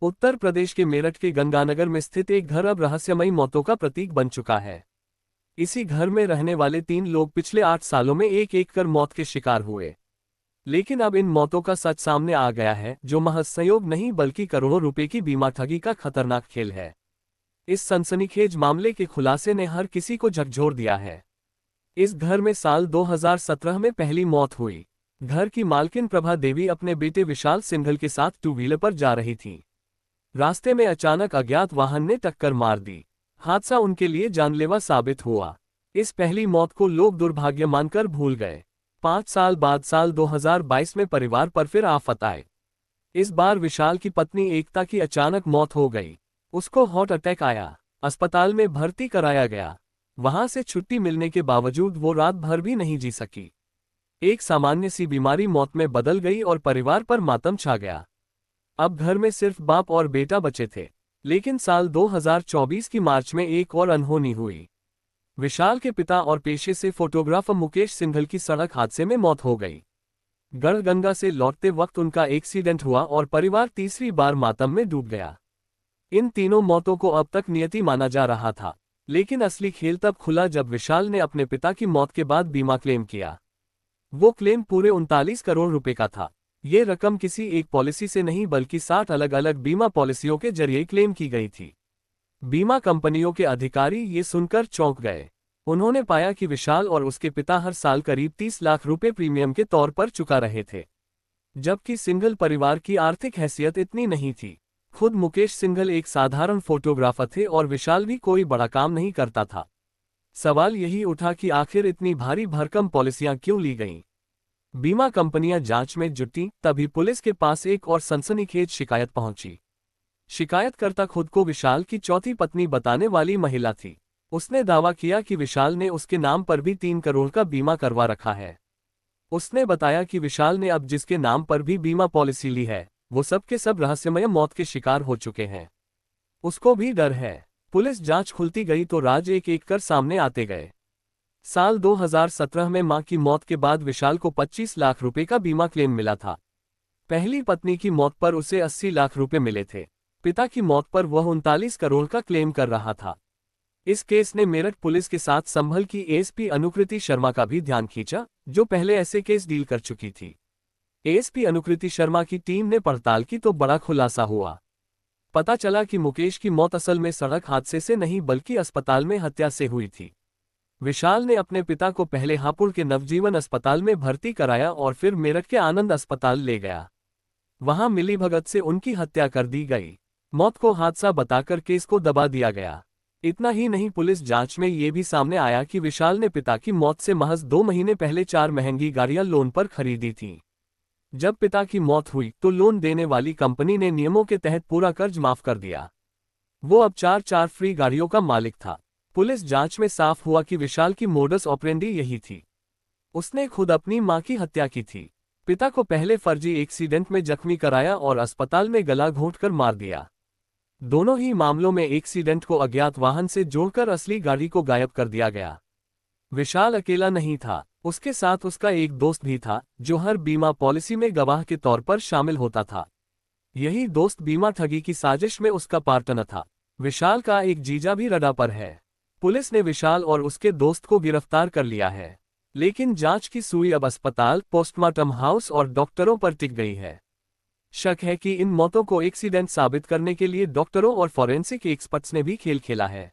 उत्तर प्रदेश के मेरठ के गंगानगर में स्थित एक घर अब रहस्यमयी मौतों का प्रतीक बन चुका है। इसी घर में रहने वाले 3 लोग पिछले 8 सालों में एक एक कर मौत के शिकार हुए। लेकिन अब इन मौतों का सच सामने आ गया है, जो महज संयोग नहीं बल्कि करोड़ों रुपए की बीमा ठगी का खतरनाक खेल है। इस सनसनीखेज मामले के खुलासे ने हर किसी को झकझोर दिया है। इस घर में साल 2017 में पहली मौत हुई। घर की मालकिन प्रभा देवी अपने बेटे विशाल सिंघल के साथ 2 व्हीलर पर जा रही थीं। रास्ते में अचानक अज्ञात वाहन ने टक्कर मार दी। हादसा उनके लिए जानलेवा साबित हुआ। इस पहली मौत को लोग दुर्भाग्य मानकर भूल गए। 5 साल बाद साल 2022 में परिवार पर फिर आफत आए। इस बार विशाल की पत्नी एकता की अचानक मौत हो गई। उसको हार्ट अटैक आया, अस्पताल में भर्ती कराया गया। वहां से छुट्टी मिलने के बावजूद वो रात भर भी नहीं जी सकी। एक सामान्य सी बीमारी मौत में बदल गई और परिवार पर मातम छा गया। अब घर में सिर्फ बाप और बेटा बचे थे। लेकिन साल 2024 की मार्च में एक और अनहोनी हुई। विशाल के पिता और पेशे से फोटोग्राफर मुकेश सिंघल की सड़क हादसे में मौत हो गई। गढ़गंगा से लौटते वक्त उनका एक्सीडेंट हुआ और परिवार तीसरी बार मातम में डूब गया। इन तीनों मौतों को अब तक नियति माना जा रहा था, लेकिन असली खेल तब खुला जब विशाल ने अपने पिता की मौत के बाद बीमा क्लेम किया। वो क्लेम पूरे 39 करोड़ रुपए का था। ये रकम किसी एक पॉलिसी से नहीं बल्कि 60 अलग अलग बीमा पॉलिसियों के जरिए क्लेम की गई थी। बीमा कंपनियों के अधिकारी ये सुनकर चौंक गए। उन्होंने पाया कि विशाल और उसके पिता हर साल करीब 30 लाख रुपए प्रीमियम के तौर पर चुका रहे थे, जबकि सिंघल परिवार की आर्थिक हैसियत इतनी नहीं थी। खुद मुकेश सिंघल एक साधारण फोटोग्राफर थे और विशाल भी कोई बड़ा काम नहीं करता था। सवाल यही उठा कि आखिर इतनी भारी भरकम पॉलिसियां क्यों ली गईं? बीमा कंपनियां जांच में जुटी, तभी पुलिस के पास एक और सनसनीखेज शिकायत पहुंची। शिकायतकर्ता खुद को विशाल की चौथी पत्नी बताने वाली महिला थी। उसने दावा किया कि विशाल ने उसके नाम पर भी 3 करोड़ का बीमा करवा रखा है। उसने बताया कि विशाल ने अब जिसके नाम पर भी बीमा पॉलिसी ली है, वो सब के सब रहस्यमय मौत के शिकार हो चुके हैं। उसको भी डर है। पुलिस जांच खुलती गई तो राज एक एक कर सामने आते गए। साल 2017 में मां की मौत के बाद विशाल को 25 लाख रुपए का बीमा क्लेम मिला था। पहली पत्नी की मौत पर उसे 80 लाख रुपए मिले थे। पिता की मौत पर वह 39 करोड़ का क्लेम कर रहा था। इस केस ने मेरठ पुलिस के साथ संभल की एएसपी अनुकृति शर्मा का भी ध्यान खींचा, जो पहले ऐसे केस डील कर चुकी थी। एएसपी अनुकृति शर्मा की टीम ने पड़ताल की तो बड़ा खुलासा हुआ। पता चला कि मुकेश की मौत असल में सड़क हादसे से नहीं बल्कि अस्पताल में हत्या से हुई थी। विशाल ने अपने पिता को पहले हापुड़ के नवजीवन अस्पताल में भर्ती कराया और फिर मेरठ के आनंद अस्पताल ले गया। वहां मिलीभगत से उनकी हत्या कर दी गई। मौत को हादसा बताकर केस को दबा दिया गया। इतना ही नहीं, पुलिस जांच में ये भी सामने आया कि विशाल ने पिता की मौत से महज 2 महीने पहले 4 महंगी गाड़ियां लोन पर खरीदी थीं। जब पिता की मौत हुई तो लोन देने वाली कंपनी ने नियमों के तहत पूरा कर्ज माफ कर दिया। वो अब 4 फ्री गाड़ियों का मालिक था। पुलिस जांच में साफ हुआ कि विशाल की मोडस ऑपरेंडी यही थी। उसने खुद अपनी मां की हत्या की थी। पिता को पहले फर्जी एक्सीडेंट में जख्मी कराया और अस्पताल में गला घोंटकर मार दिया। दोनों ही मामलों में एक्सीडेंट को अज्ञात वाहन से जोड़कर असली गाड़ी को गायब कर दिया गया। विशाल अकेला नहीं था, उसके साथ उसका एक दोस्त भी था, जो हर बीमा पॉलिसी में गवाह के तौर पर शामिल होता था। यही दोस्त बीमा ठगी की साजिश में उसका पार्टनर था। विशाल का एक जीजा भी रडा पर है। पुलिस ने विशाल और उसके दोस्त को गिरफ्तार कर लिया है, लेकिन जांच की सुई अब अस्पताल, पोस्टमार्टम हाउस और डॉक्टरों पर टिक गई है। शक है कि इन मौतों को एक्सीडेंट साबित करने के लिए डॉक्टरों और फॉरेंसिक एक्सपर्ट्स ने भी खेल खेला है।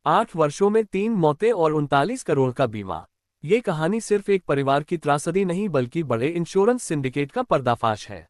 8 वर्षों में 3 मौतें और 39 करोड़ का बीमा। ये कहानी सिर्फ एक परिवार की त्रासदी नहीं बल्कि बड़े इंश्योरेंस सिंडिकेट का पर्दाफाश है।